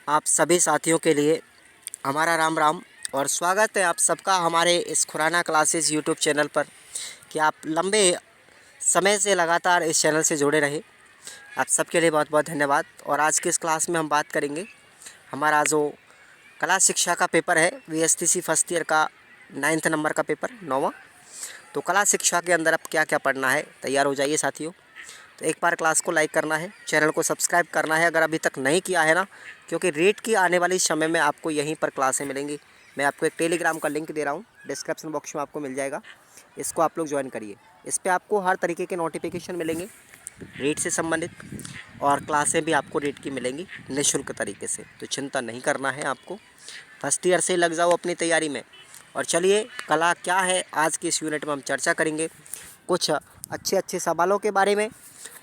आप सभी साथियों के लिए हमारा राम राम और स्वागत है आप सबका हमारे इस खुराना क्लासेस यूट्यूब चैनल पर कि आप लंबे समय से लगातार इस चैनल से जुड़े रहे। आप सबके लिए बहुत बहुत धन्यवाद। और आज की इस क्लास में हम बात करेंगे हमारा जो कला शिक्षा का पेपर है VSTC फर्स्ट ईयर का 9th नंबर का पेपर 9वां। तो कला शिक्षा के अंदर अब क्या क्या पढ़ना है, तैयार हो जाइए साथियों। तो एक बार क्लास को लाइक करना है, चैनल को सब्सक्राइब करना है अगर अभी तक नहीं किया है ना, क्योंकि रेट की आने वाली समय में आपको यहीं पर क्लासें मिलेंगी। मैं आपको एक टेलीग्राम का लिंक दे रहा हूँ, डिस्क्रिप्शन बॉक्स में आपको मिल जाएगा। इसको आप लोग ज्वाइन करिए। इस पर आपको हर तरीके के नोटिफिकेशन मिलेंगे रेट से संबंधित, और क्लासें भी आपको रेट की मिलेंगी निःशुल्क तरीके से। तो चिंता नहीं करना है आपको, फर्स्ट ईयर से लग जाओ अपनी तैयारी में। और चलिए, कला क्या है आज की इस यूनिट में हम चर्चा करेंगे कुछ अच्छे अच्छे सवालों के बारे में,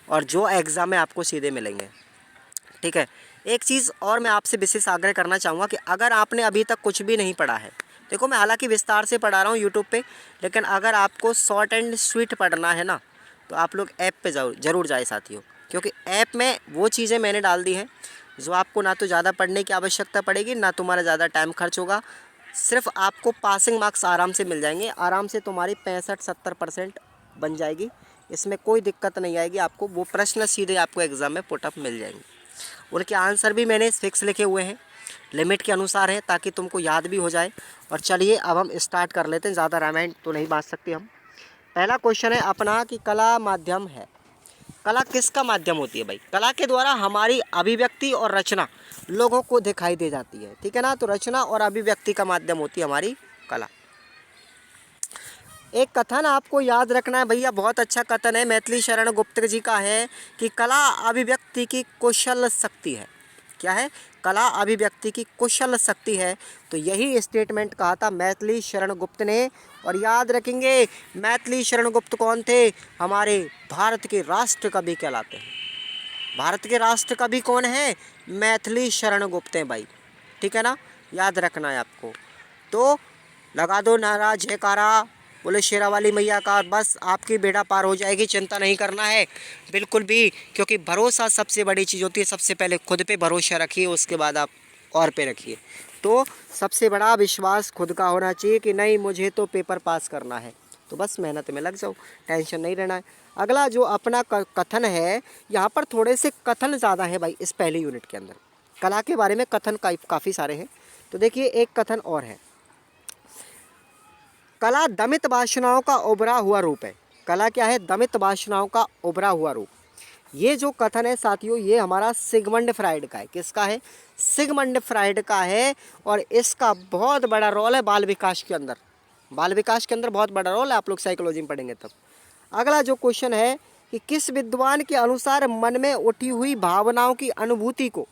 और जो एग्ज़ाम में आपको सीधे मिलेंगे। ठीक है। एक चीज़ और मैं आपसे विशेष आग्रह करना चाहूँगा कि अगर आपने अभी तक कुछ भी नहीं पढ़ा है, देखो मैं हालांकि विस्तार से पढ़ा रहा हूँ यूट्यूब पे, लेकिन अगर आपको शॉर्ट एंड स्वीट पढ़ना है ना, तो आप लोग ऐप पे ज़रूर जाए साथियों, क्योंकि ऐप में वो चीज़ें मैंने डाल दी हैं जो आपको ना तो ज़्यादा पढ़ने की आवश्यकता पड़ेगी, ना तुम्हारा ज़्यादा टाइम खर्च होगा। सिर्फ आपको पासिंग मार्क्स आराम से मिल जाएंगे, आराम से तुम्हारी 65-70% बन जाएगी। इसमें कोई दिक्कत नहीं आएगी आपको। वो प्रश्न सीधे आपको एग्ज़ाम में पुटअप मिल जाएंगे। उनके आंसर भी मैंने फिक्स लिखे हुए हैं, लिमिट के अनुसार है, ताकि तुमको याद भी हो जाए। और चलिए अब हम स्टार्ट कर लेते हैं, ज़्यादा रामायण तो नहीं बांट सकते हम। पहला क्वेश्चन है अपना कि कला माध्यम है। कला किसका माध्यम होती है भाई? कला के द्वारा हमारी अभिव्यक्ति और रचना लोगों को दिखाई दे जाती है। ठीक है ना। तो रचना और अभिव्यक्ति का माध्यम होती है हमारी कला। एक कथन आपको याद रखना है भैया, बहुत अच्छा कथन है, मैथिली शरण गुप्त जी का है कि कला अभिव्यक्ति की कुशल शक्ति है। क्या है? कला अभिव्यक्ति की कुशल शक्ति है। तो यही स्टेटमेंट कहा था मैथिली शरण गुप्त ने। और याद रखेंगे मैथिली शरण गुप्त कौन थे? हमारे भारत के राष्ट्र कवि कहलाते हैं। भारत के राष्ट्र कवि कौन है? मैथिली शरण गुप्त हैं भाई। ठीक है ना, याद रखना है आपको। तो लगा दो नारा जयकारा, बोले शेरा वाली मैया का। बस आपकी बेड़ा पार हो जाएगी, चिंता नहीं करना है बिल्कुल भी, क्योंकि भरोसा सबसे बड़ी चीज़ होती है। सबसे पहले खुद पे भरोसा रखिए, उसके बाद आप और पे रखिए। तो सबसे बड़ा विश्वास खुद का होना चाहिए कि नहीं, मुझे तो पेपर पास करना है, तो बस मेहनत में लग जाओ, टेंशन नहीं रहना है। अगला जो अपना कथन है, यहाँ पर थोड़े से कथन ज़्यादा है भाई इस पहली यूनिट के अंदर। कला के बारे में कथन काफ़ी सारे हैं। तो देखिए एक कथन और है, कला दमित वासनाओं का उभरा हुआ रूप है। कला क्या है? दमित वासनाओं का उभरा हुआ रूप। ये जो कथन है साथियों, ये हमारा सिगमंड फ्राइड का है। किसका है? सिगमंड फ्राइड का है। और इसका बहुत बड़ा रोल है बाल विकास के अंदर। बाल विकास के अंदर बहुत बड़ा रोल है, आप लोग साइकोलॉजी में पढ़ेंगे तब। अगला जो क्वेश्चन है कि किस विद्वान के अनुसार मन में उठी हुई भावनाओं की अनुभूति को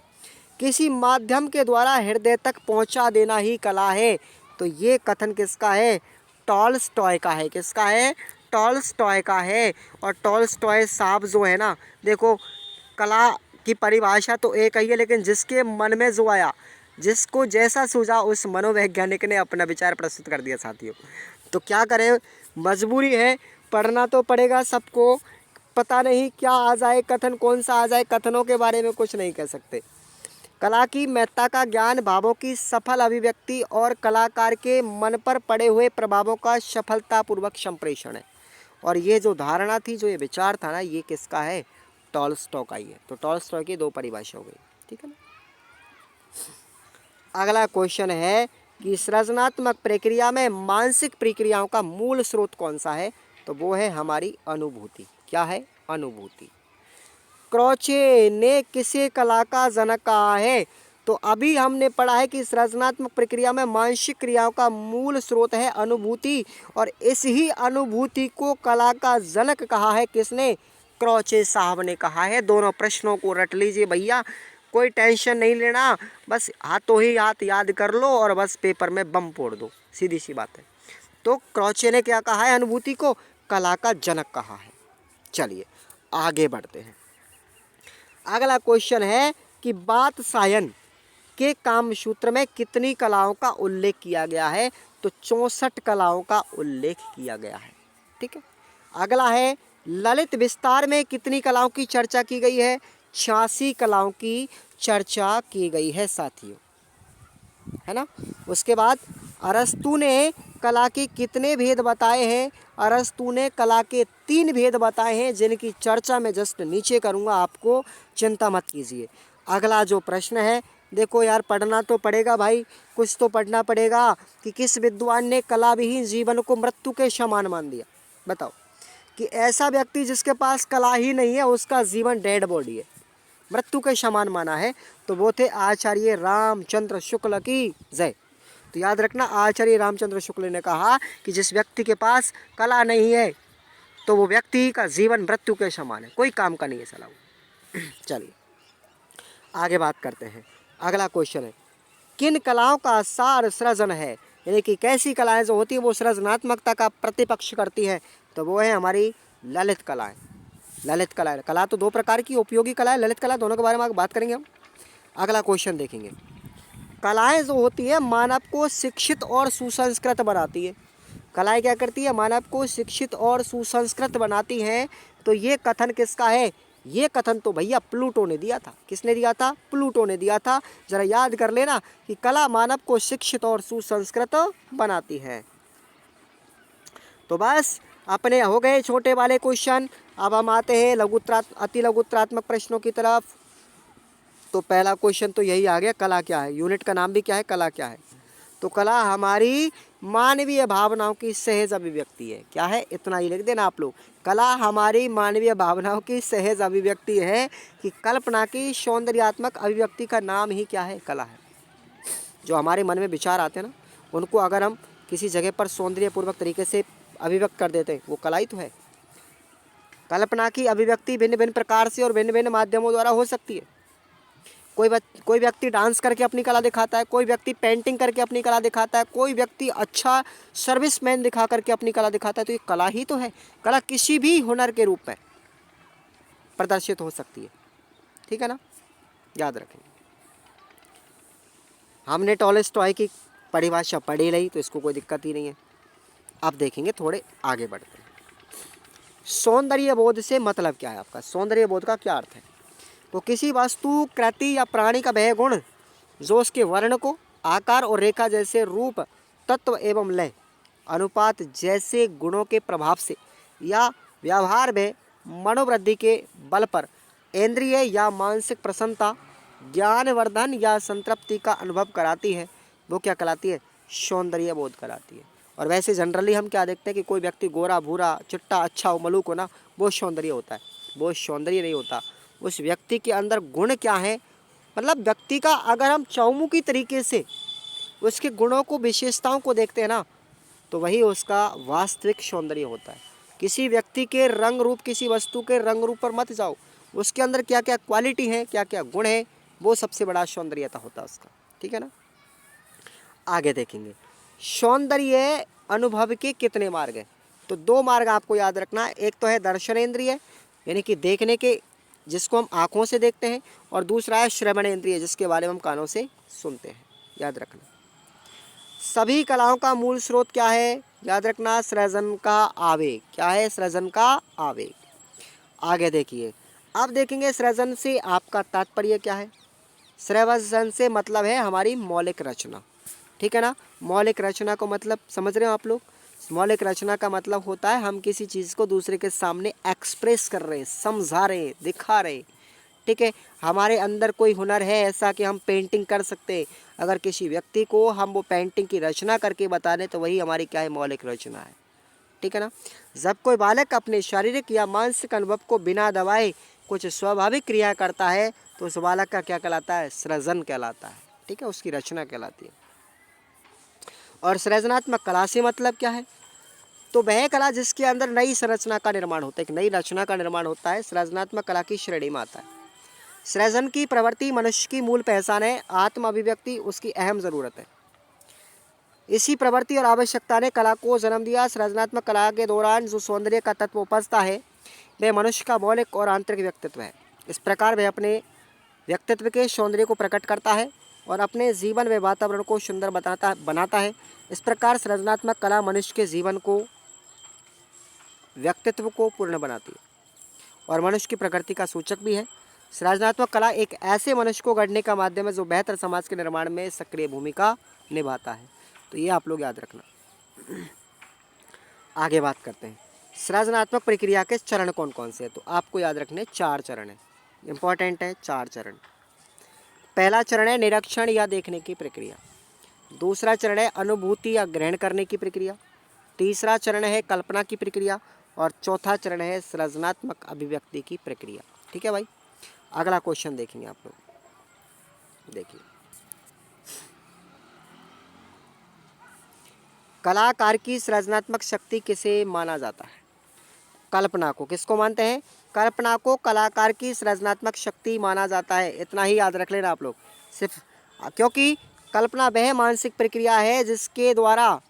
किसी माध्यम के द्वारा हृदय तक पहुंचा देना ही कला है। तो ये कथन किसका है? टॉल्स्टॉय का है। किसका है? टॉल्स्टॉय का है। और टॉल्स्टॉय साहब जो है ना, देखो कला की परिभाषा तो एक ही है, लेकिन जिसके मन में जो आया, जिसको जैसा सूझा, उस मनोवैज्ञानिक ने अपना विचार प्रस्तुत कर दिया साथियों। तो क्या करें, मजबूरी है, पढ़ना तो पड़ेगा सबको। पता नहीं क्या आ जाए कथन, कौन सा आ जाए, कथनों के बारे में कुछ नहीं कह सकते। कला की महत्ता का ज्ञान, भावों की सफल अभिव्यक्ति और कलाकार के मन पर पड़े हुए प्रभावों का सफलतापूर्वक संप्रेषण है। और ये जो धारणा थी, जो ये विचार था ना, ये किसका है? टॉल्स्टॉय का ही है। तो टॉल्स्टॉय की दो परिभाषा हो गई। ठीक है ना। अगला क्वेश्चन है कि सृजनात्मक प्रक्रिया में मानसिक प्रक्रियाओं का मूल स्रोत कौन सा है? तो वो है हमारी अनुभूति। क्या है? अनुभूति। क्रोचे ने किसे कला का जनक कहा है? तो अभी हमने पढ़ा है कि सृजनात्मक प्रक्रिया में मानसिक क्रियाओं का मूल स्रोत है अनुभूति, और इस ही अनुभूति को कला का जनक कहा है। किसने? क्रोचे साहब ने कहा है। दोनों प्रश्नों को रट लीजिए भैया, कोई टेंशन नहीं लेना, बस हाथों ही हाथ याद कर लो और बस पेपर में बम फोड़ दो, सीधी सी बात है। तो क्रोचे ने क्या कहा है? अनुभूति को कला का जनक कहा है। चलिए आगे बढ़ते हैं। अगला क्वेश्चन है कि वात्सायन के कामसूत्र में कितनी कलाओं का उल्लेख किया गया है? तो 64 कलाओं का उल्लेख किया गया है। ठीक है। अगला है ललित विस्तार में कितनी कलाओं की चर्चा की गई है? 86 कलाओं की चर्चा की गई है साथियों, है ना। उसके बाद अरस्तु ने कला के कितने भेद बताए हैं? अरस्तु ने कला के 3 भेद बताए हैं, जिनकी चर्चा मैं जस्ट नीचे करूँगा, आपको चिंता मत कीजिए। अगला जो प्रश्न है, देखो यार पढ़ना तो पड़ेगा भाई, कुछ तो पढ़ना पड़ेगा कि किस विद्वान ने कला विहीन जीवन को मृत्यु के समान मान दिया? बताओ कि ऐसा व्यक्ति जिसके पास कला ही नहीं है उसका जीवन डेड बॉडी है, मृत्यु के समान माना है, तो वो थे आचार्य रामचंद्र शुक्ल की जय। तो याद रखना, आचार्य रामचंद्र शुक्ल ने कहा कि जिस व्यक्ति के पास कला नहीं है तो वो व्यक्ति का जीवन मृत्यु के समान है, कोई काम का नहीं है साला वो। चलिए आगे बात करते हैं। अगला क्वेश्चन है, किन कलाओं का सार सृजन है? यानी कि कैसी कलाएं जो होती है वो सृजनात्मकता का प्रतिपक्ष करती है? तो वो है हमारी ललित कलाएं। ललित कला, कला तो 2 प्रकार की, उपयोगी कला है, ललित कला, दोनों के बारे में बात करेंगे हम। अगला क्वेश्चन देखेंगे, कलाएं जो होती है मानव को शिक्षित और सुसंस्कृत बनाती है। कलाएं क्या करती है? मानव को शिक्षित और सुसंस्कृत बनाती हैं। तो ये कथन किसका है? ये कथन तो भैया प्लूटो ने दिया था। किसने दिया था? प्लूटो ने दिया था। जरा याद कर लेना कि कला मानव को शिक्षित और सुसंस्कृत बनाती है। तो बस अपने हो गए छोटे वाले क्वेश्चन। अब हम आते हैं अति लघुत्रात्मक प्रश्नों की तरफ। तो पहला क्वेश्चन तो यही आ गया, कला क्या है? यूनिट का नाम भी क्या है? कला क्या है? तो कला हमारी मानवीय भावनाओं की सहज अभिव्यक्ति है। क्या है? इतना ही लिख देना आप लोग। कला हमारी मानवीय भावनाओं की सहज अभिव्यक्ति है कि कल्पना की सौंदर्यात्मक अभिव्यक्ति का नाम ही क्या है? कला है। जो हमारे मन में विचार आते हैं ना, उनको अगर हम किसी जगह पर सौंदर्यपूर्वक तरीके से अभिव्यक्त कर देते हैं, वो कला ही तो है। कल्पना की अभिव्यक्ति भिन्न भिन्न प्रकार से और भिन्न भिन्न माध्यमों द्वारा हो सकती है। कोई व्यक्ति डांस करके अपनी कला दिखाता है, कोई व्यक्ति पेंटिंग करके अपनी कला दिखाता है, कोई व्यक्ति अच्छा सर्विसमैन दिखा करके अपनी कला दिखाता है। तो ये कला ही तो है। कला किसी भी हुनर के रूप में प्रदर्शित हो सकती है, ठीक है ना, याद रखेंगे। हमने टॉलस्टॉय की परिभाषा पढ़ी ली, तो इसको कोई दिक्कत ही नहीं है। अब देखेंगे, थोड़े आगे बढ़ते हैं। सौंदर्य बोध से मतलब क्या है आपका? सौंदर्य बोध का क्या अर्थ है? तो किसी वस्तु, कृति या प्राणी का वह गुण जो उसके वर्ण को, आकार और रेखा जैसे रूप, तत्व एवं लय, अनुपात जैसे गुणों के प्रभाव से या व्यवहार में मनोवृद्धि के बल पर इंद्रिय या मानसिक प्रसन्नता, ज्ञानवर्धन या संतृप्ति का अनुभव कराती है, वो क्या कहलाती है? सौंदर्य बोध कराती है। और वैसे जनरली हम क्या देखते हैं कि कोई व्यक्ति गोरा, भूरा, चिट्टा, अच्छा हो, मलूक हो ना, वो सौंदर्य होता है। वो सौंदर्य नहीं होता। उस व्यक्ति के अंदर गुण क्या है, मतलब व्यक्ति का अगर हम चौमुखी तरीके से उसके गुणों को, विशेषताओं को देखते हैं ना, तो वही उसका वास्तविक सौंदर्य होता है। किसी व्यक्ति के रंग रूप, किसी वस्तु के रंग रूप पर मत जाओ, उसके अंदर क्या क्या क्वालिटी है, क्या क्या गुण है, वो सबसे बड़ा सौंदर्यता होता है उसका, ठीक है ना। आगे देखेंगे, सौंदर्य अनुभव के कितने मार्ग हैं? तो 2 मार्ग आपको याद रखना है। एक तो है दर्शनेंद्रिय, यानी कि देखने के, जिसको हम आँखों से देखते हैं, और दूसरा है श्रवणेंद्रिय, जिसके बारे में हम कानों से सुनते हैं। याद रखना। सभी कलाओं का मूल स्रोत क्या है? याद रखना, सृजन का आवेग। क्या है? सृजन का आवेग। आगे देखिए, अब देखेंगे सृजन से आपका तात्पर्य क्या है। सृजन से मतलब है हमारी मौलिक रचना, ठीक है ना। मौलिक रचना को मतलब समझ रहे हो आप लोग? मौलिक रचना का मतलब होता है हम किसी चीज़ को दूसरे के सामने एक्सप्रेस कर रहे हैं, समझा रहे हैं, दिखा रहे हैं, ठीक है। हमारे अंदर कोई हुनर है ऐसा कि हम पेंटिंग कर सकते हैं, अगर किसी व्यक्ति को हम वो पेंटिंग की रचना करके बता दें तो वही हमारी क्या है? मौलिक रचना है, ठीक है ना। जब कोई बालक अपने शारीरिक या मानसिक अनुभव को बिना दबाए कुछ स्वाभाविक क्रिया करता है तो उस बालक का क्या कहलाता है? सृजन कहलाता है, ठीक है, उसकी रचना कहलाती है। और सृजनात्मक कला से मतलब क्या है? तो वह कला जिसके अंदर नई संरचना का निर्माण होता है, एक नई रचना का निर्माण होता है, सृजनात्मक कला की श्रेणी में आता है। सृजन की प्रवृत्ति मनुष्य की मूल पहचान है, आत्म अभिव्यक्ति उसकी अहम ज़रूरत है। इसी प्रवृत्ति और आवश्यकता ने कला को जन्म दिया। सृजनात्मक कला के दौरान जो सौंदर्य का तत्व उपजता है वह मनुष्य का मौलिक और आंतरिक व्यक्तित्व है। इस प्रकार वह अपने व्यक्तित्व के सौंदर्य को प्रकट करता है और अपने जीवन व वातावरण को सुंदर बनाता है। इस प्रकार सृजनात्मक कला मनुष्य के जीवन को, व्यक्तित्व को पूर्ण बनाती है और मनुष्य की प्रकृति का सूचक भी है। सृजनात्मक कला एक ऐसे मनुष्य को गढ़ने का माध्यम है जो बेहतर समाज के निर्माण में सक्रिय भूमिका निभाता है। तो ये आप लोग याद रखना। आगे बात करते हैं सृजनात्मक प्रक्रिया के चरण कौन कौन से हैं। तो आपको याद रखने 4 चरण हैं, इंपॉर्टेंट है 4 चरण। पहला चरण है निरीक्षण या देखने की प्रक्रिया। दूसरा चरण है अनुभूति या ग्रहण करने की प्रक्रिया। तीसरा चरण है कल्पना की प्रक्रिया और चौथा चरण है सृजनात्मक अभिव्यक्ति की प्रक्रिया। ठीक है भाई। अगला क्वेश्चन देखेंगे आप लोग। देखिए, कलाकार की सृजनात्मक शक्ति किसे माना जाता है? कल्पना को। किसको मानते हैं? कल्पना को कलाकार की सृजनात्मक शक्ति माना जाता है। इतना ही याद रख लेना आप लोग सिर्फ, क्योंकि कल्पना वह मानसिक प्रक्रिया है जिसके द्वारा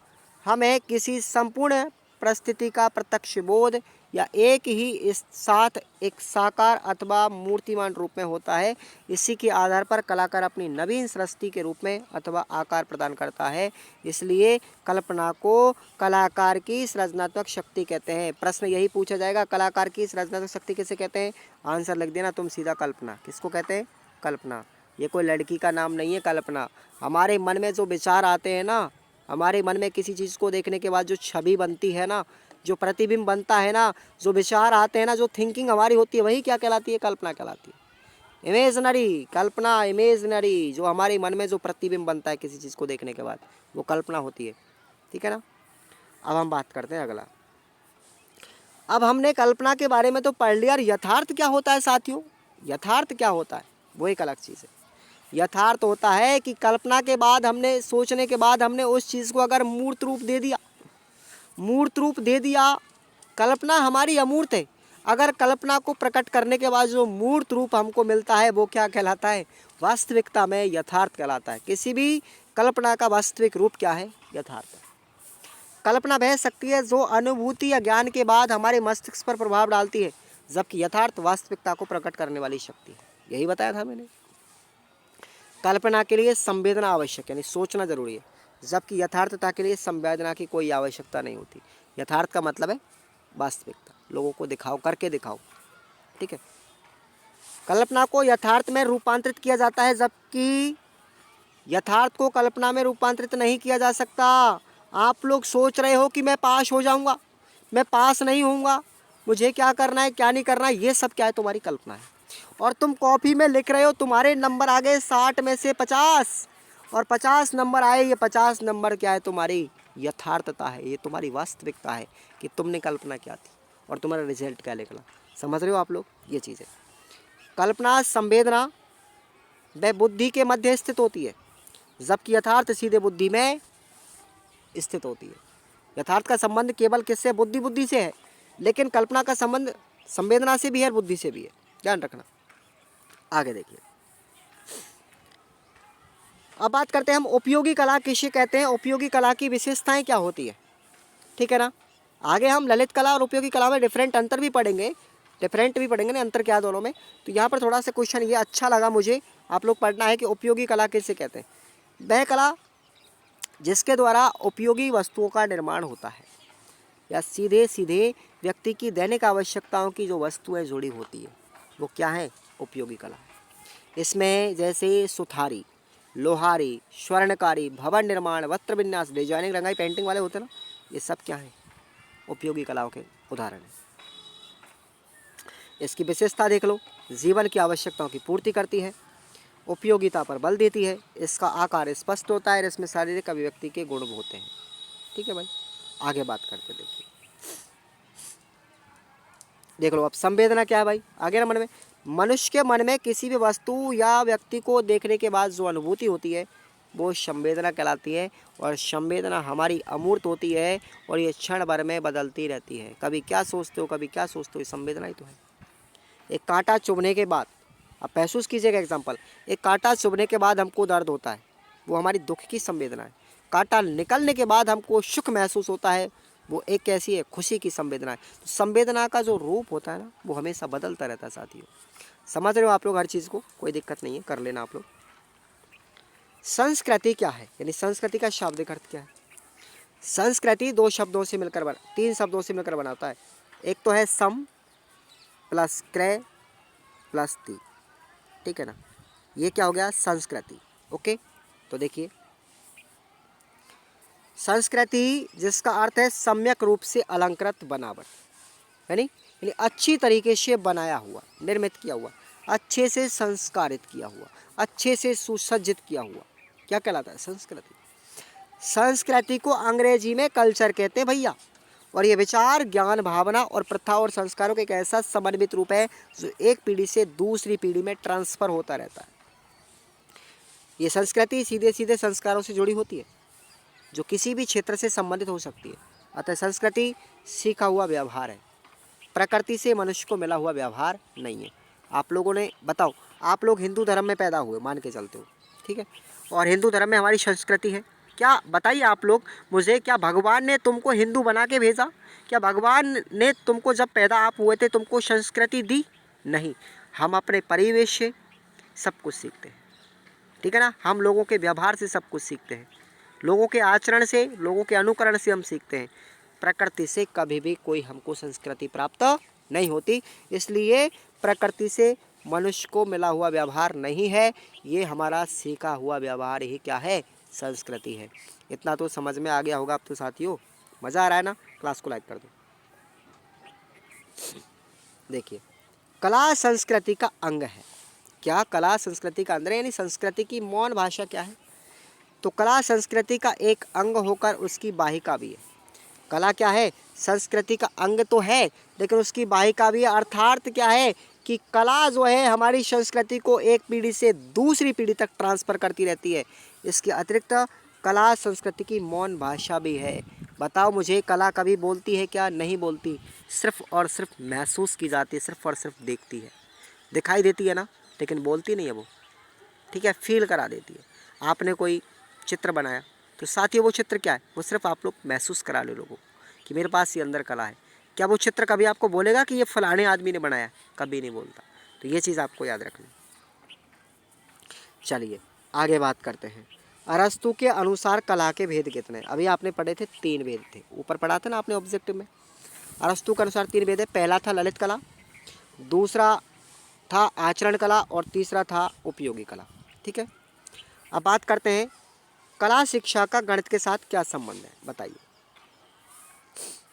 हमें किसी संपूर्ण परिस्थिति का प्रत्यक्ष बोध या एक ही इस साथ एक साकार अथवा मूर्तिमान रूप में होता है। इसी के आधार पर कलाकार अपनी नवीन सृष्टि के रूप में अथवा आकार प्रदान करता है। इसलिए कल्पना को कलाकार की सृजनात्मक शक्ति कहते हैं। प्रश्न यही पूछा जाएगा, कलाकार की सृजनात्मक शक्ति किसे कहते हैं? आंसर लिख देना तुम सीधा, कल्पना। किसको कहते हैं? कल्पना। ये कोई लड़की का नाम नहीं है कल्पना। हमारे मन में जो विचार आते हैं ना, हमारे मन में किसी चीज़ को देखने के बाद जो छवि बनती है ना, जो प्रतिबिंब बनता है ना, जो विचार आते हैं ना, जो थिंकिंग हमारी होती है, वही क्या कहलाती है? कल्पना कहलाती है। इमेजनरी, कल्पना इमेजनरी, जो हमारे मन में जो प्रतिबिंब बनता है किसी चीज़ को देखने के बाद, वो कल्पना होती है। ठीक है ना। अब हम बात करते हैं अगला। अब हमने कल्पना के बारे में तो पढ़ लिया, यथार्थ क्या होता है साथियों? यथार्थ क्या होता है वो एक अलग चीज़ है। यथार्थ होता है कि कल्पना के बाद हमने, सोचने के बाद हमने उस चीज़ को अगर मूर्त रूप दे दिया, मूर्त रूप दे दिया। कल्पना हमारी अमूर्त है। अगर कल्पना को प्रकट करने के बाद जो मूर्त रूप हमको मिलता है वो क्या कहलाता है? वास्तविकता में यथार्थ कहलाता है। किसी भी कल्पना का वास्तविक रूप क्या है? यथार्थ। कल्पना वह शक्ति है जो अनुभूति या ज्ञान के बाद हमारे मस्तिष्क पर प्रभाव डालती है, जबकि यथार्थ वास्तविकता को प्रकट करने वाली शक्ति है। यही बताया था मैंने। कल्पना के लिए संवेदना आवश्यक, यानी सोचना जरूरी है, जबकि यथार्थता के लिए संवेदना की कोई आवश्यकता नहीं होती। यथार्थ का मतलब है वास्तविकता, लोगों को दिखाओ, करके दिखाओ। ठीक है। कल्पना को यथार्थ में रूपांतरित किया जाता है, जबकि यथार्थ को कल्पना में रूपांतरित नहीं किया जा सकता। आप लोग सोच रहे हो कि मैं पास हो जाऊंगा, मैं पास नहीं होऊंगा, मुझे क्या करना है क्या नहीं करना है, ये सब क्या है? तुम्हारी कल्पना है। और तुम कॉपी में लिख रहे हो, तुम्हारे नंबर आ गए 60 में से 50 और 50 नंबर आए। ये 50 नंबर क्या है? तुम्हारी यथार्थता है, ये तुम्हारी वास्तविकता है कि तुमने कल्पना क्या थी और तुम्हारा रिजल्ट क्या निकला। समझ रहे हो आप लोग? ये चीज़ है। कल्पना संवेदना व बुद्धि के मध्य स्थित होती है, जबकि यथार्थ सीधे बुद्धि में स्थित होती है। यथार्थ का संबंध केवल किससे? बुद्धि से है, लेकिन कल्पना का संबंध संवेदना से भी है, बुद्धि से भी है। ध्यान रखना। आगे देखिए, अब बात करते हैं हम उपयोगी कला किसे कहते हैं, उपयोगी कला की विशेषताएं क्या होती है। ठीक है ना। आगे हम ललित कला और उपयोगी कला में डिफरेंट अंतर भी पढ़ेंगे, डिफरेंट भी पढ़ेंगे ना, अंतर क्या है दोनों में। तो यहाँ पर थोड़ा सा क्वेश्चन ये अच्छा लगा मुझे, आप लोग पढ़ना है कि उपयोगी कला किसे कहते हैं। वह कला जिसके द्वारा उपयोगी वस्तुओं का निर्माण होता है या सीधे सीधे व्यक्ति की दैनिक आवश्यकताओं की जो वस्तुएं जुड़ी होती है, वो क्या है? उपयोगी कला। इसमें जैसे सुथारी, लोहारी, स्वर्णकारी, भवन निर्माण, वस्त्र विन्यास, डिजाइनिंग, रंगाई, पेंटिंग वाले होते हैं ना, ये सब क्या है? उपयोगी कलाओं के उदाहरण हैं। इसकी विशेषता देख लो, जीवन की आवश्यकताओं की पूर्ति करती है, उपयोगिता पर बल देती है, इसका आकार स्पष्ट होता है, इसमें शारीरिक अभिव्यक्ति के गुण होते हैं। ठीक है भाई। आगे बात करते देखिए, देख लो अब संवेदना क्या है भाई। आगे ना, मन में, मनुष्य के मन में किसी भी वस्तु या व्यक्ति को देखने के बाद जो अनुभूति होती है वो संवेदना कहलाती है। और संवेदना हमारी अमूर्त होती है और ये क्षण भर में बदलती रहती है। कभी क्या सोचते हो, कभी क्या सोचते हो, ये संवेदना ही तो है। एक कांटा चुभने के बाद, अब महसूस कीजिएगा एग्जाम्पल, एक कांटा चुभने के बाद हमको दर्द होता है, वो हमारी दुख की संवेदना है। कांटा निकलने के बाद हमको सुख महसूस होता है, वो एक कैसी है? खुशी की संवेदना है। तो संवेदना का जो रूप होता है ना, वो हमेशा बदलता रहता है साथियों। समझ रहे हो आप लोग हर चीज़ को? कोई दिक्कत नहीं है, कर लेना आप लोग। संस्कृति क्या है, यानी संस्कृति का शाब्दिक अर्थ क्या है? संस्कृति 2 शब्दों से मिलकर बना, 3 शब्दों से मिलकर बनाता है। एक तो है सम प्लस क्रय प्लस ती, ठीक है ना। ये क्या हो गया, संस्कृति। ओके, तो देखिए संस्कृति जिसका अर्थ है सम्यक रूप से अलंकृत बनावट, यानी अच्छी तरीके से बनाया हुआ, निर्मित किया हुआ, अच्छे से संस्कारित किया हुआ, अच्छे से सुसज्जित किया हुआ, क्या कहलाता है, संस्कृति। संस्कृति को अंग्रेजी में कल्चर कहते हैं भैया। और ये विचार, ज्ञान, भावना और प्रथा और संस्कारों का एक ऐसा समन्वित रूप है जो एक पीढ़ी से दूसरी पीढ़ी में ट्रांसफर होता रहता है। ये संस्कृति सीधे सीधे संस्कारों से जुड़ी होती है जो किसी भी क्षेत्र से संबंधित हो सकती है। अतः संस्कृति सीखा हुआ व्यवहार है, प्रकृति से मनुष्य को मिला हुआ व्यवहार नहीं है। आप लोगों ने बताओ, आप लोग हिंदू धर्म में पैदा हुए मान के चलते हो, ठीक है, और हिंदू धर्म में हमारी संस्कृति है। क्या बताइए आप लोग मुझे, क्या भगवान ने तुमको हिंदू बना के भेजा? क्या भगवान ने तुमको जब पैदा आप हुए थे तुमको संस्कृति दी? नहीं, हम अपने परिवेश से सब कुछ सीखते हैं, ठीक है ना। हम लोगों के व्यवहार से सब कुछ सीखते हैं, लोगों के आचरण से, लोगों के अनुकरण से हम सीखते हैं। प्रकृति से कभी भी कोई हमको संस्कृति प्राप्त नहीं होती। इसलिए प्रकृति से मनुष्य को मिला हुआ व्यवहार नहीं है, ये हमारा सीखा हुआ व्यवहार ही क्या है, संस्कृति है। इतना तो समझ में आ गया होगा अब तो साथियों। मज़ा आ रहा है ना? क्लास को लाइक कर दो। देखिए कला संस्कृति का अंग है। क्या कला संस्कृति का अंग है? यानी संस्कृति की मौन भाषा क्या है? तो कला संस्कृति का एक अंग होकर उसकी वाहिका भी है। कला क्या है? संस्कृति का अंग तो है लेकिन उसकी वाहिका भी है। अर्थात क्या है कि कला जो है हमारी संस्कृति को एक पीढ़ी से दूसरी पीढ़ी तक ट्रांसफ़र करती रहती है। इसके अतिरिक्त कला संस्कृति की मौन भाषा भी है। बताओ मुझे, कला कभी बोलती है क्या? नहीं बोलती, सिर्फ और सिर्फ महसूस की जाती है, सिर्फ और सिर्फ देखती है, दिखाई देती है ना, लेकिन बोलती नहीं है वो, ठीक है, फील करा देती है। आपने कोई चित्र बनाया तो साथियों वो चित्र क्या है, वो सिर्फ आप लोग महसूस करा लो लोगों कि मेरे पास ये अंदर कला है। क्या वो चित्र कभी आपको बोलेगा कि ये फलाने आदमी ने बनाया? कभी नहीं बोलता। तो ये चीज़ आपको याद रखनी। चलिए आगे बात करते हैं। अरस्तु के अनुसार कला के भेद कितने? अभी आपने पढ़े थे 3 भेद थे, ऊपर पढ़ा था ना आपने ऑब्जेक्टिव में। अरस्तु के अनुसार 3 भेद है। पहला था ललित कला, दूसरा था आचरण कला और तीसरा था उपयोगी कला, ठीक है। अब बात करते हैं कला शिक्षा का गणित के साथ क्या संबंध है, बताइए,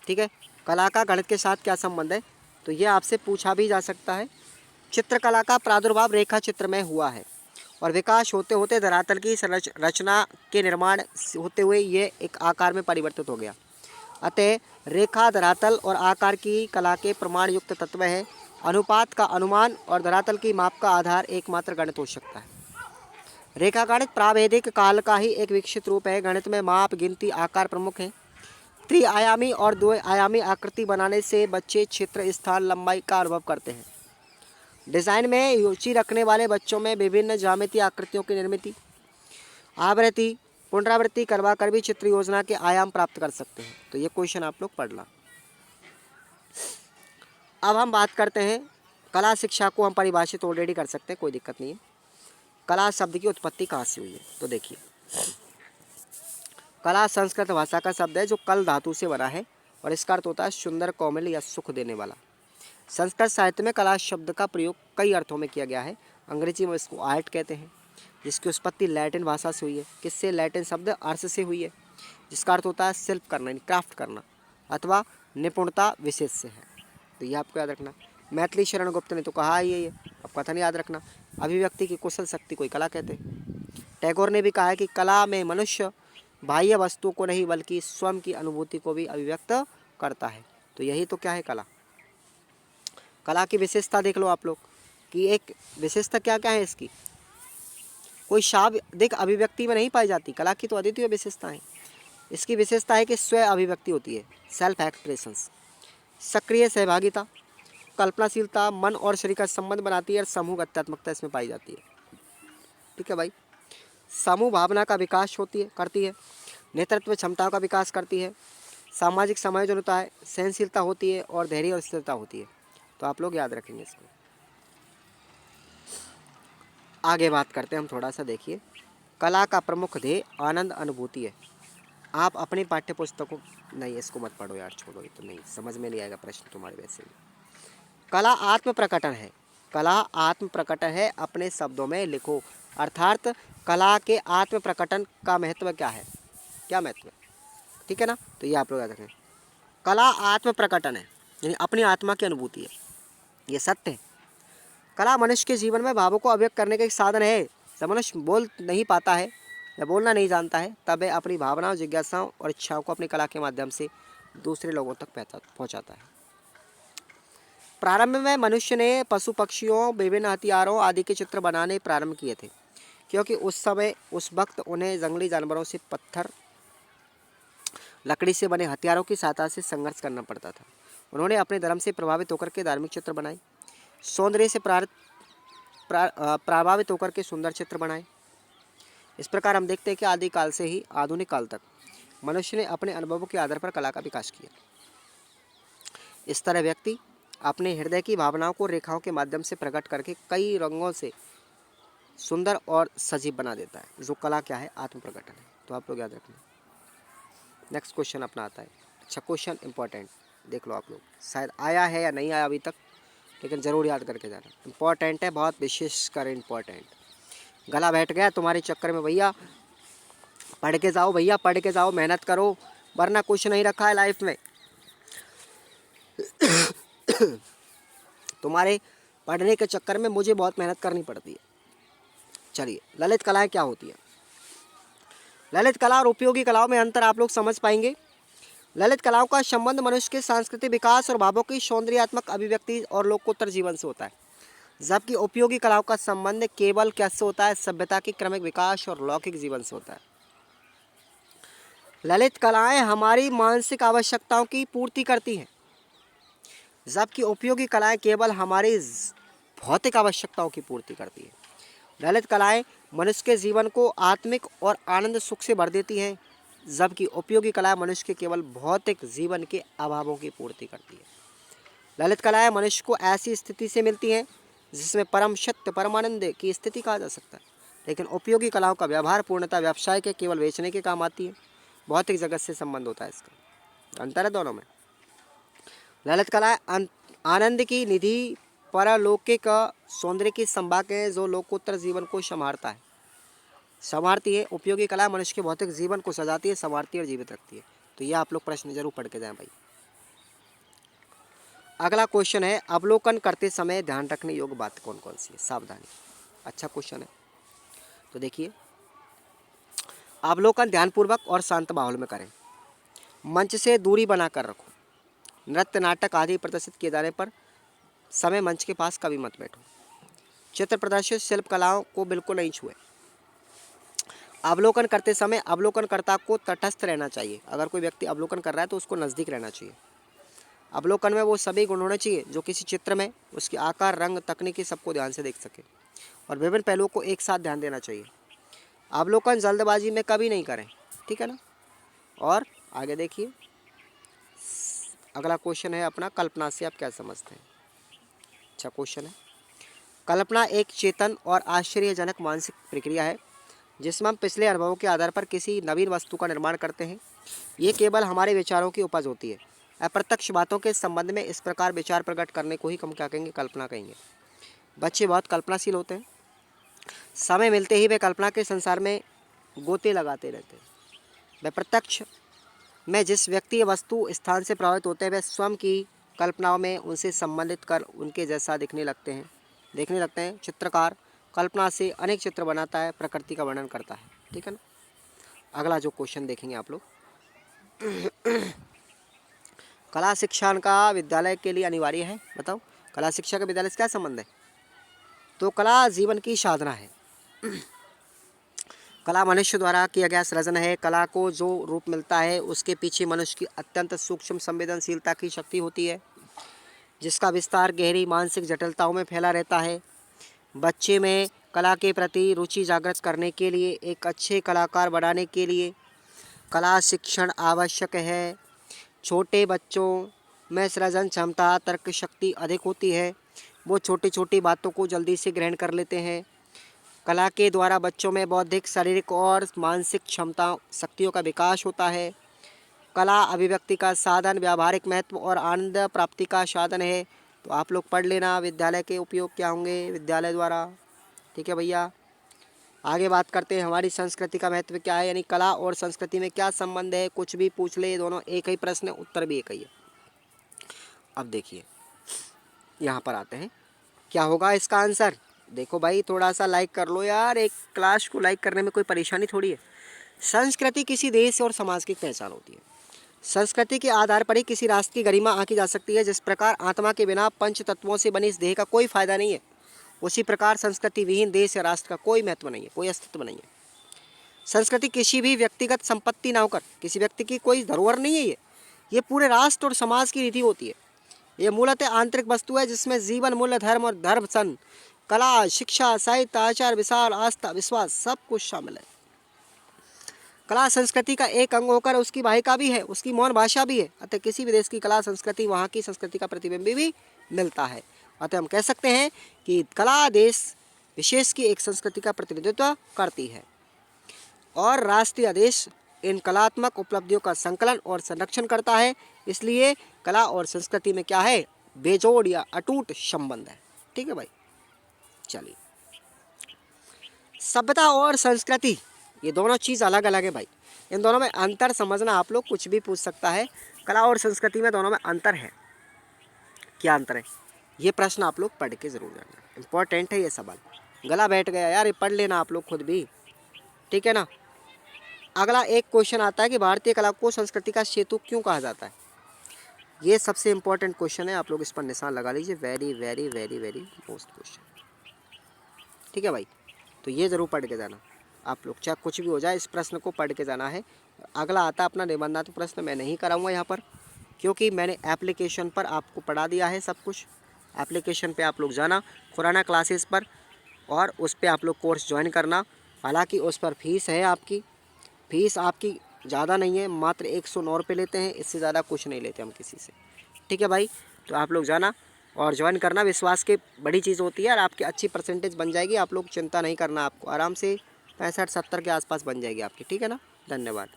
ठीक है। कला का गणित के साथ क्या संबंध है? तो ये आपसे पूछा भी जा सकता है। चित्रकला का प्रादुर्भाव रेखा चित्र में हुआ है और विकास होते होते धरातल की रचना के निर्माण होते हुए ये एक आकार में परिवर्तित हो गया। अतः रेखा, धरातल और आकार की कला के प्रमाण युक्त तत्व है। अनुपात का अनुमान और धरातल की माप का आधार एकमात्र गणित हो सकता है। रेखा गणित प्रावैधिक काल का ही एक विकसित रूप है। गणित में माप, गिनती, आकार प्रमुख है। त्रिआयामी और 2 आयामी आकृति बनाने से बच्चे क्षेत्र, स्थान, लंबाई का अनुभव करते हैं। डिज़ाइन में रुचि रखने वाले बच्चों में विभिन्न ज्यामितीय आकृतियों की निर्मित आवृत्ति, पुनरावृत्ति करवा कर भी चित्र योजना के आयाम प्राप्त कर सकते हैं। तो ये क्वेश्चन आप लोग पढ़ ला। अब हम बात करते हैं कला शिक्षा को हम परिभाषित ऑलरेडी कर सकते हैं, कोई दिक्कत नहीं है। कला शब्द की उत्पत्ति कहाँ से हुई है? तो देखिए कला संस्कृत भाषा का शब्द है जो कल धातु से बना है और इसका अर्थ होता है सुंदर, कोमल या सुख देने वाला। संस्कृत साहित्य में कला शब्द का प्रयोग कई अर्थों में किया गया है। अंग्रेजी में इसको आर्ट कहते हैं, जिसकी उत्पत्ति लैटिन भाषा से हुई है। किससे? लैटिन शब्द अर्थ से हुई है, जिसका अर्थ होता है शिल्प करना, यानी क्राफ्ट करना अथवा निपुणता विशेष से है। तो ये आपको याद रखना। मैथिली शरण गुप्त ने तो कहा ही है, ये अब कथन याद रखना। अभिव्यक्ति की कुशल शक्ति को कला कहते हैं। टैगोर ने भी कहा है कि कला में मनुष्य बाह्य वस्तु को नहीं बल्कि स्वयं की अनुभूति को भी अभिव्यक्त करता है। तो यही तो क्या है कला। कला की विशेषता देख लो आप लोग कि एक विशेषता क्या क्या है इसकी। कोई शाब्दिक अभिव्यक्ति में नहीं पाई जाती। कला की तो अद्वितीय विशेषता है। इसकी विशेषता है कि स्व अभिव्यक्ति होती है, सेल्फ एक्सप्रेशंस, सक्रिय सहभागिता, कल्पनाशीलता, मन और शरीर का संबंध बनाती है और समूह गत्यात्मकता इसमें पाई जाती है, ठीक है भाई। समूह भावना का विकास करती है, नेतृत्व क्षमताओं का विकास करती है, सामाजिक समायोजन होता है, सहनशीलता होती है और धैर्य और स्थिरता होती है। तो आप लोग याद रखेंगे इसको। आगे बात करते हैं हम थोड़ा सा। देखिए कला का प्रमुख ध्येय आनंद अनुभूति है। आप अपनी पाठ्य पुस्तकों, नहीं इसको मत पढ़ो यार, छोड़ो, ये तो नहीं समझ में नहीं आएगा प्रश्न तुम्हारे वैसे भी। कला आत्म प्रकटन है, कला आत्म प्रकटन है, अपने शब्दों में लिखो। अर्थात कला के आत्म प्रकटन का महत्व क्या है, क्या महत्व है, ठीक है ना। तो ये आप लोग याद रखें, कला आत्म प्रकटन है, यानी अपनी आत्मा की अनुभूति है, ये सत्य है। कला मनुष्य के जीवन में भावों को अभिव्यक्त करने का एक साधन है। जब मनुष्य बोल नहीं पाता है या बोलना नहीं जानता है, तब वह अपनी भावनाओं, जिज्ञासाओं और इच्छाओं को अपनी कला के माध्यम से दूसरे लोगों तक पहुंचाता है। प्रारंभ में मनुष्य ने पशु पक्षियों, विभिन्न हथियारों आदि के चित्र बनाने प्रारंभ किए थे, क्योंकि उस वक्त उन्हें जंगली जानवरों से, पत्थर, लकड़ी से बने हथियारों की सहायता से संघर्ष करना पड़ता था। उन्होंने अपने धर्म से प्रभावित होकर के धार्मिक चित्र बनाए, सौंदर्य से प्रभावित होकर के सुंदर चित्र बनाए। इस प्रकार हम देखते हैं कि आदिकाल से ही आधुनिक काल तक मनुष्य ने अपने अनुभवों के आधार पर कला का विकास किया। इस तरह व्यक्ति अपने हृदय की भावनाओं को रेखाओं के माध्यम से प्रकट करके कई रंगों से सुंदर और सजीव बना देता है, जो कला क्या है, आत्म प्रकटन है। तो आप लोग याद रखना। नेक्स्ट क्वेश्चन अपना आता है, अच्छा क्वेश्चन इंपॉर्टेंट, देख लो आप लोग, शायद आया है या नहीं आया अभी तक, लेकिन ज़रूर याद करके जाना, इंपॉर्टेंट है, बहुत विशेषकर इम्पॉर्टेंट। गला बैठ गया तुम्हारे चक्कर में भैया, पढ़ के जाओ भैया, पढ़ के जाओ, मेहनत करो, वरना कुछ नहीं रखा है लाइफ में। तुम्हारे पढ़ने के चक्कर में मुझे बहुत मेहनत करनी पड़ती है। चलिए, ललित कलाएं क्या होती है। ललित कला और उपयोगी कलाओं में अंतर आप लोग समझ पाएंगे। ललित कलाओं का संबंध मनुष्य के सांस्कृतिक विकास और भावों की सौंदर्यात्मक अभिव्यक्ति और लोकोत्तर जीवन से होता है, जबकि उपयोगी कलाओं का संबंध केवल कैसे होता है, सभ्यता की क्रमिक विकास और लौकिक जीवन से होता है। ललित कलाएं हमारी मानसिक आवश्यकताओं की पूर्ति करती हैं, जबकि उपयोगी कलाएं केवल हमारी भौतिक आवश्यकताओं की पूर्ति करती है। ललित कलाएं मनुष्य के जीवन को आत्मिक और आनंद सुख से भर देती हैं, जबकि उपयोगी कलाएं मनुष्य के केवल भौतिक जीवन के अभावों की पूर्ति करती है। ललित कलाएं मनुष्य को ऐसी स्थिति से मिलती हैं जिसमें परम सत्य, परमानंद की स्थिति कहा जा सकता है, लेकिन उपयोगी कलाओं का व्यवहार पूर्णतः व्यवसाय के केवल बेचने के काम आती है, भौतिक जगत से संबंध होता है। इसका अंतर है दोनों में। ललित कलाएं आनंद की निधि, परलौकिक सौंदर्य की संभाग है, जो लोकोत्तर जीवन को संवारती है। उपयोगी कला मनुष्य के भौतिक जीवन को सजाती है, संवारती है और जीवित रखती है। तो ये आप लोग प्रश्न जरूर पढ़ के जाएं भाई। अगला क्वेश्चन है, अवलोकन करते समय ध्यान रखने योग्य बात कौन कौन सी है, सावधानी। अच्छा क्वेश्चन है, तो देखिए, अवलोकन ध्यानपूर्वक और शांत माहौल में करें। मंच से दूरी बनाकर रखो। नृत्य, नाटक आदि प्रदर्शित किए जाने पर समय मंच के पास कभी मत बैठो। चित्र प्रदर्शित शिल्प कलाओं को बिल्कुल नहीं छुए। अवलोकन करते समय अवलोकनकर्ता को तटस्थ रहना चाहिए। अगर कोई व्यक्ति अवलोकन कर रहा है तो उसको नज़दीक रहना चाहिए। अवलोकन में वो सभी गुण होने चाहिए जो किसी चित्र में उसके आकार, रंग, तकनीकी सबको ध्यान से देख सके, और विभिन्न पहलुओं को एक साथ ध्यान देना चाहिए। अवलोकन जल्दबाजी में कभी नहीं करें, ठीक है ना। और आगे देखिए, अगला क्वेश्चन है अपना, कल्पना से आप क्या समझते हैं। अच्छा क्वेश्चन है, कल्पना एक चेतन और आश्चर्यजनक मानसिक प्रक्रिया है जिसमें हम पिछले अनुभवों के आधार पर किसी नवीन वस्तु का निर्माण करते हैं। ये केवल हमारे विचारों की उपज होती है। अप्रत्यक्ष बातों के संबंध में इस प्रकार विचार प्रकट करने को ही हम क्या कहेंगे, कल्पना कहेंगे। बच्चे बहुत कल्पनाशील होते हैं, समय मिलते ही वे कल्पना के संसार में गोते लगाते रहते हैं। वे प्रत्यक्ष में जिस व्यक्ति या वस्तु स्थान से प्रभावित होते हैं, वे स्वयं की कल्पनाओं में उनसे संबंधित कर उनके जैसा देखने लगते हैं। चित्रकार कल्पना से अनेक चित्र बनाता है, प्रकृति का वर्णन करता है, ठीक है ना। अगला जो क्वेश्चन देखेंगे आप लोग, कला शिक्षा का विद्यालय के लिए अनिवार्य है। बताओ, कला शिक्षा का विद्यालय से क्या संबंध है। तो कला जीवन की साधना है। कला मनुष्य द्वारा किया गया सृजन है। कला को जो रूप मिलता है उसके पीछे मनुष्य की अत्यंत सूक्ष्म संवेदनशीलता की शक्ति होती है, जिसका विस्तार गहरी मानसिक जटिलताओं में फैला रहता है। बच्चे में कला के प्रति रुचि जागृत करने के लिए, एक अच्छे कलाकार बनाने के लिए कला शिक्षण आवश्यक है। छोटे बच्चों में सृजन क्षमता, तर्क शक्ति अधिक होती है। वो छोटी छोटी बातों को जल्दी से ग्रहण कर लेते हैं। कला के द्वारा बच्चों में बौद्धिक, शारीरिक और मानसिक क्षमता शक्तियों का विकास होता है। कला अभिव्यक्ति का साधन, व्यावहारिक महत्व और आनंद प्राप्ति का साधन है। तो आप लोग पढ़ लेना विद्यालय के उपयोग क्या होंगे विद्यालय द्वारा। ठीक है भैया, आगे बात करते हैं हमारी संस्कृति का महत्व क्या है, यानी कला और संस्कृति में क्या संबंध है। कुछ भी पूछ ले, दोनों एक ही प्रश्न है, उत्तर भी एक ही है। अब देखिए यहाँ पर आते हैं, क्या होगा इसका आंसर। देखो भाई थोड़ा सा लाइक कर लो यार, एक क्लास को लाइक करने में कोई परेशानी थोड़ी है। संस्कृति किसी देश और समाज की पहचान होती है। संस्कृति के आधार पर ही किसी राष्ट्र की गरिमा आंकी जा सकती है। जिस प्रकार आत्मा के बिना पंच तत्वों से बनी इस देह का कोई फायदा नहीं है, उसी प्रकार संस्कृति विहीन देश या राष्ट्र का कोई महत्व नहीं है, कोई अस्तित्व नहीं है। संस्कृति किसी भी व्यक्तिगत संपत्ति ना होकर किसी व्यक्ति की कोई धरोहर नहीं है, ये पूरे राष्ट्र और समाज की रीति होती है। ये मूलतः आंतरिक वस्तु है जिसमें जीवन मूल्य, धर्म और दर्शन, कला, शिक्षा, साहित्य, आचार, विचार, आस्था, विश्वास सब कुछ शामिल है। कला संस्कृति का एक अंग होकर उसकी वाहिका भी है, उसकी मौन भाषा भी है। अतः किसी भी देश की कला संस्कृति वहाँ की संस्कृति का प्रतिबिंब भी मिलता है। अतः हम कह सकते हैं कि कला देश विशेष की एक संस्कृति का प्रतिनिधित्व करती है और राष्ट्रीय आदेश इन कलात्मक उपलब्धियों का संकलन और संरक्षण करता है। इसलिए कला और संस्कृति में क्या है, बेजोड़ या अटूट संबंध है। ठीक है भाई, चलिए सभ्यता और संस्कृति ये दोनों चीज़ अलग अलग है भाई, इन दोनों में अंतर समझना आप लोग कुछ भी पूछ सकता है। कला और संस्कृति में दोनों में अंतर है, क्या अंतर है ये प्रश्न आप लोग पढ़ के ज़रूर जानना, इम्पोर्टेंट है ये सवाल। गला बैठ गया यार, ये पढ़ लेना आप लोग खुद भी, ठीक है ना। अगला एक क्वेश्चन आता है कि भारतीय कला को संस्कृति का सेतु क्यों कहा जाता है। ये सबसे इम्पोर्टेंट क्वेश्चन है, आप लोग इस पर निशान लगा लीजिए, very very very very most question. ठीक है भाई, तो ये ज़रूर पढ़ के जाना आप लोग, चाहे कुछ भी हो जाए इस प्रश्न को पढ़ के जाना है। अगला आता है अपना निबंधात्मक प्रश्न, मैं नहीं कराऊंगा यहाँ पर क्योंकि मैंने एप्लीकेशन पर आपको पढ़ा दिया है सब कुछ। एप्लीकेशन पे आप लोग जाना खुराना क्लासेस पर और उस पर आप लोग कोर्स ज्वाइन करना। हालांकि उस पर फीस है, आपकी फीस आपकी ज़्यादा नहीं है, मात्र 109 रुपये लेते हैं, इससे ज़्यादा कुछ नहीं लेते हम किसी से। ठीक है भाई, तो आप लोग जाना और ज्वाइन करना, विश्वास की बड़ी चीज़ होती है और आपकी अच्छी परसेंटेज बन जाएगी। आप लोग चिंता नहीं करना, आपको आराम से 65-70 के आसपास बन जाएगी आपकी। ठीक है ना, धन्यवाद।